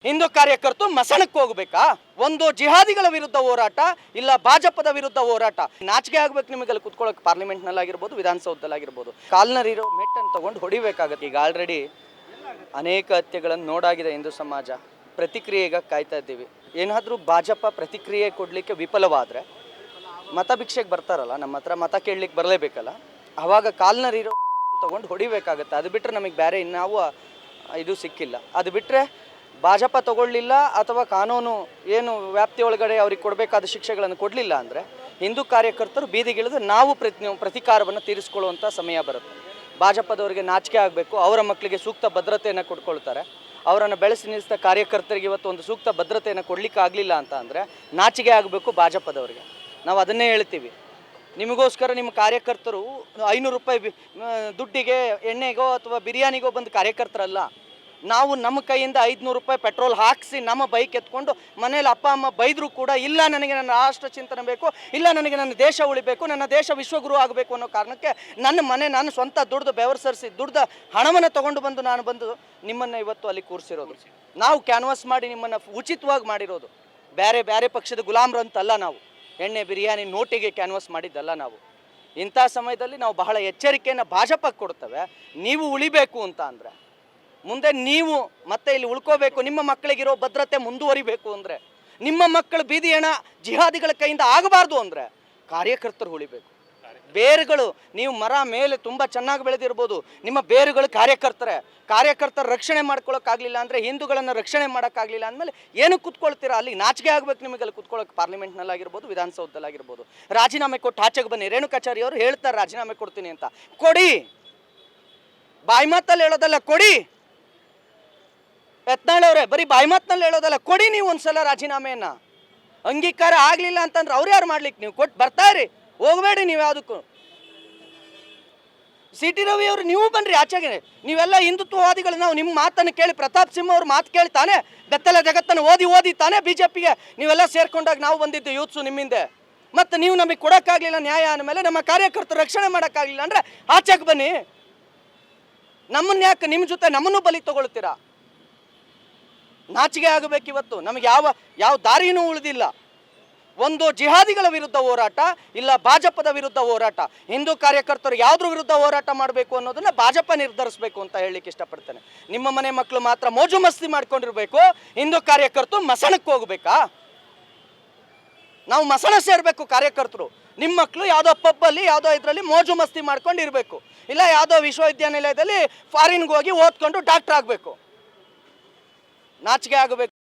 ಹಿಂದೂ ಕಾರ್ಯಕರ್ತರು ಮಸಣಕ್ಕೆ ಹೋಗ್ಬೇಕಾ? ಒಂದು ಜಿಹಾದಿಗಳ ವಿರುದ್ಧ ಹೋರಾಟ, ಇಲ್ಲ ಭಾಜಪದ ವಿರುದ್ಧ ಹೋರಾಟ. ನಾಚಿಕೆ ಆಗ್ಬೇಕು ನಿಮಗೆಲ್ಲ ಕುತ್ಕೊಳ್ಳೋಕೆ. ಪಾರ್ಲಿಮೆಂಟ್ ನಲ್ಲಿ ಆಗಿರ್ಬೋದು, ವಿಧಾನಸೌಧದಲ್ಲಿ ಆಗಿರ್ಬೋದು, ಕಾಲ್ನರಿರೋ ಮೆಟ್ಟನ್ನು ತಗೊಂಡು ಹೊಡಿಬೇಕಾಗತ್ತೆ. ಈಗ ಆಲ್ರೆಡಿ ಅನೇಕ ಹತ್ಯೆಗಳನ್ನು ನೋಡಾಗಿದೆ ಹಿಂದೂ ಸಮಾಜ. ಪ್ರತಿಕ್ರಿಯೆಗೆ ಕಾಯ್ತಾ ಇದ್ದೀವಿ. ಏನಾದರೂ ಭಾಜಪ ಪ್ರತಿಕ್ರಿಯೆ ಕೊಡಲಿಕ್ಕೆ ವಿಫಲವಾದರೆ ಮತ ಭಿಕ್ಷೆಗೆ ಬರ್ತಾರಲ್ಲ, ನಮ್ಮ ಹತ್ರ ಮತ ಕೇಳಲಿಕ್ಕೆ ಬರಲೇಬೇಕಲ್ಲ, ಆವಾಗ ಕಾಲ್ನರಿರೋ ತಗೊಂಡು ಹೊಡಿಬೇಕಾಗತ್ತೆ. ಅದು ಬಿಟ್ಟರೆ ನಮಗೆ ಬೇರೆ ಇನ್ಯಾವ ಇದು ಸಿಕ್ಕಿಲ್ಲ. ಅದು ಬಿಟ್ಟರೆ ಭಾಜಪ ತಗೊಳ್ಳಿಲ್ಲ ಅಥವಾ ಕಾನೂನು ಏನು ವ್ಯಾಪ್ತಿ ಒಳಗಡೆ ಅವ್ರಿಗೆ ಕೊಡಬೇಕಾದ ಶಿಕ್ಷೆಗಳನ್ನು ಕೊಡಲಿಲ್ಲ ಅಂದರೆ ಹಿಂದೂ ಕಾರ್ಯಕರ್ತರು ಬೀದಿಗಿಳಿದು ನಾವು ಪ್ರತಿಕಾರವನ್ನು ತೀರಿಸ್ಕೊಳ್ಳುವಂಥ ಸಮಯ ಬರುತ್ತೆ. ಭಾಜಪದವರಿಗೆ ನಾಚಿಕೆ ಆಗಬೇಕು. ಅವರ ಮಕ್ಕಳಿಗೆ ಸೂಕ್ತ ಭದ್ರತೆಯನ್ನು ಕೊಡ್ಕೊಳ್ತಾರೆ. ಅವರನ್ನು ಬೆಳೆಸಿ ನಿಲ್ಲಿಸಿದ ಕಾರ್ಯಕರ್ತರಿಗೆ ಇವತ್ತು ಒಂದು ಸೂಕ್ತ ಭದ್ರತೆಯನ್ನು ಕೊಡಲಿಕ್ಕೆ ಆಗಲಿಲ್ಲ ಅಂತ ಅಂದರೆ ನಾಚಿಕೆ ಆಗಬೇಕು ಭಾಜಪದವರಿಗೆ. ನಾವು ಅದನ್ನೇ ಹೇಳ್ತೀವಿ. ನಿಮಗೋಸ್ಕರ ನಿಮ್ಮ ಕಾರ್ಯಕರ್ತರು 500 ರೂಪಾಯಿ ದುಡ್ಡಿಗೆ ಎಣ್ಣೆಗೋ ಅಥವಾ ಬಿರಿಯಾನಿಗೋ ಬಂದು ಕಾರ್ಯಕರ್ತರಲ್ಲ. ನಾವು ನಮ್ಮ ಕೈಯಿಂದ 500 ರೂಪಾಯಿ ಪೆಟ್ರೋಲ್ ಹಾಕಿಸಿ ನಮ್ಮ ಬೈಕ್ ಎತ್ಕೊಂಡು ಮನೇಲಿ ಅಪ್ಪ ಅಮ್ಮ ಬೈದರೂ ಕೂಡ ಇಲ್ಲ ನನಗೆ ನನ್ನ ರಾಷ್ಟ್ರ ಚಿಂತನೆ ಬೇಕು, ಇಲ್ಲ ನನಗೆ ನನ್ನ ದೇಶ ಉಳಿಬೇಕು, ನನ್ನ ದೇಶ ವಿಶ್ವಗುರು ಆಗಬೇಕು ಅನ್ನೋ ಕಾರಣಕ್ಕೆ ನನ್ನ ಮನೆ ನಾನು ಸ್ವಂತ ದುಡ್ದು ಬೆವರ್ಸರಿಸಿ ದುಡ್ದ ಹಣವನ್ನು ತೊಗೊಂಡು ಬಂದು ನಾನು ಬಂದು ನಿಮ್ಮನ್ನು ಇವತ್ತು ಅಲ್ಲಿ ಕೂರಿಸಿರೋದು. ನಾವು ಕ್ಯಾನ್ವಾಸ್ ಮಾಡಿ ನಿಮ್ಮನ್ನು ಉಚಿತವಾಗಿ ಮಾಡಿರೋದು. ಬೇರೆ ಬೇರೆ ಪಕ್ಷದ ಗುಲಾಮ್ರು ಅಂತಲ್ಲ. ನಾವು ಎಣ್ಣೆ ಬಿರಿಯಾನಿ ನೋಟಿಗೆ ಕ್ಯಾನ್ವಾಸ್ ಮಾಡಿದ್ದಲ್ಲ. ನಾವು ಇಂಥ ಸಮಯದಲ್ಲಿ ನಾವು ಬಹಳ ಎಚ್ಚರಿಕೆಯನ್ನು ಭಾಜಪಕ್ಕೆ ಕೊಡ್ತೇವೆ. ನೀವು ಉಳಿಬೇಕು ಅಂತ ಅಂದರೆ, ಮುಂದೆ ನೀವು ಮತ್ತೆ ಇಲ್ಲಿ ಉಳ್ಕೋಬೇಕು, ನಿಮ್ಮ ಮಕ್ಕಳಿಗಿರೋ ಭದ್ರತೆ ಮುಂದುವರಿಬೇಕು ಅಂದರೆ, ನಿಮ್ಮ ಮಕ್ಕಳು ಬೀದಿ ಹೆಣ ಜಿಹಾದಿಗಳ ಕೈಯಿಂದ ಆಗಬಾರ್ದು ಅಂದರೆ ಕಾರ್ಯಕರ್ತರು ಉಳಿಬೇಕು. ಬೇರುಗಳು, ನೀವು ಮರ ಮೇಲೆ ತುಂಬ ಚೆನ್ನಾಗಿ ಬೆಳೆದಿರ್ಬೋದು, ನಿಮ್ಮ ಬೇರುಗಳು ಕಾರ್ಯಕರ್ತರ ರಕ್ಷಣೆ ಮಾಡ್ಕೊಳ್ಳೋಕ್ಕಾಗಲಿಲ್ಲ ಅಂದರೆ, ಹಿಂದೂಗಳನ್ನು ರಕ್ಷಣೆ ಮಾಡೋಕ್ಕಾಗಲಿಲ್ಲ ಅಂದಮೇಲೆ ಏನು ಕೂತ್ಕೊಳ್ತೀರಾ? ಅಲ್ಲಿ ನಾಚಿಕೆ ಆಗಬೇಕು ನಿಮಗೆಲ್ಲ ಕೂತ್ಕೊಳ್ಳೋಕೆ. ಪಾರ್ಲಿಮೆಂಟ್ನಲ್ಲಿ ಆಗಿರ್ಬೋದು, ವಿಧಾನಸೌಧದಲ್ಲಿ ಆಗಿರ್ಬೋದು. ರಾಜೀನಾಮೆ ಕೊಟ್ಟು ಆಚೆಗೆ ಬನ್ನಿ. ರೇಣುಕಾಚಾರ್ಯ ಅವರು ಹೇಳ್ತಾರೆ ರಾಜೀನಾಮೆ ಕೊಡ್ತೀನಿ ಅಂತ. ಕೊಡಿ, ಬಾಯಿ ಮಾತಲ್ಲಿ ಹೇಳೋದಲ್ಲ, ಕೊಡಿ. ಯತ್ನಾಳ್ ಅವರೇ ಬರೀ ಬಾಯಿ ಮಾತಿನಲ್ಲಿ ಹೇಳೋದಲ್ಲ, ಕೊಡಿ ನೀವು ಒಂದ್ಸಲ ರಾಜೀನಾಮೆಯನ್ನು. ಅಂಗೀಕಾರ ಆಗಲಿಲ್ಲ ಅಂತಂದ್ರೆ ಅವ್ರು ಯಾರು ಮಾಡ್ಲಿಕ್ಕೆ? ನೀವು ಕೊಟ್ಟು ಬರ್ತಾಯಿರಿ, ಹೋಗಬೇಡಿ ನೀವು ಯಾವುದಕ್ಕೂ. ಸಿ ಟಿ ರವಿ ಅವರು ನೀವು ಬನ್ನಿರಿ ಆಚೆಗೆ. ನೀವೆಲ್ಲ ಹಿಂದುತ್ವವಾದಿಗಳು. ನಾವು ನಿಮ್ಮ ಮಾತನ್ನು ಕೇಳಿ, ಪ್ರತಾಪ್ ಸಿಂಹ ಅವ್ರ ಮಾತು ಕೇಳಿ ತಾನೇ ಬೆತ್ತಲ ಜಗತ್ತನ್ನು ಓದಿ ತಾನೇ BJPಗೆ ನೀವೆಲ್ಲ ಸೇರ್ಕೊಂಡಾಗ ನಾವು ಬಂದಿದ್ದು ಯೂತ್ಸು ನಿಮ್ಮಿಂದೆ. ಮತ್ತು ನೀವು ನಮಗೆ ಕೊಡೋಕ್ಕಾಗಲಿಲ್ಲ ನ್ಯಾಯ ಅಂದಮೇಲೆ, ನಮ್ಮ ಕಾರ್ಯಕರ್ತರು ರಕ್ಷಣೆ ಮಾಡೋಕ್ಕಾಗಲಿಲ್ಲ ಅಂದರೆ ಆಚೆಗೆ ಬನ್ನಿ. ನಮ್ಮನ್ನು ಯಾಕೆ ನಿಮ್ಮ ಜೊತೆ ನಮ್ಮನ್ನು ಬಲಿ ತಗೊಳ್ತೀರಾ? ನಾಚಿಕೆ ಆಗಬೇಕು. ಇವತ್ತು ನಮಗೆ ಯಾವ ದಾರಿನೂ ಉಳಿದಿಲ್ಲ. ಒಂದು ಜಿಹಾದಿಗಳ ವಿರುದ್ಧ ಹೋರಾಟ, ಇಲ್ಲ ಭಾಜಪದ ವಿರುದ್ಧ ಹೋರಾಟ. ಹಿಂದೂ ಕಾರ್ಯಕರ್ತರು ಯಾವುದ್ರ ವಿರುದ್ಧ ಹೋರಾಟ ಮಾಡಬೇಕು ಅನ್ನೋದನ್ನ ಭಾಜಪ ನಿರ್ಧರಿಸಬೇಕು ಅಂತ ಹೇಳಲಿಕ್ಕೆ ಇಷ್ಟಪಡ್ತೇನೆ. ನಿಮ್ಮ ಮನೆ ಮಕ್ಕಳು ಮಾತ್ರ ಮೋಜು ಮಸ್ತಿ ಮಾಡ್ಕೊಂಡಿರ್ಬೇಕು, ಹಿಂದೂ ಕಾರ್ಯಕರ್ತರು ಮಸಣಕ್ಕೆ ಹೋಗ್ಬೇಕಾ? ನಾವು ಮಸಣ ಸೇರಬೇಕು ಕಾರ್ಯಕರ್ತರು. ನಿಮ್ಮ ಮಕ್ಕಳು ಯಾವುದೋ ಪಬ್ಬಲ್ಲಿ ಯಾವುದೋ ಇದರಲ್ಲಿ ಮೋಜು ಮಸ್ತಿ ಮಾಡ್ಕೊಂಡು ಇರಬೇಕು, ಇಲ್ಲ ಯಾವುದೋ ವಿಶ್ವವಿದ್ಯಾನಿಲಯದಲ್ಲಿ ಫಾರಿನ್ಗೆ ಹೋಗಿ ಓದ್ಕೊಂಡು ಡಾಕ್ಟರ್ ಆಗಬೇಕು. ನಾಚಿಕೆ ಆಗಬೇಕು.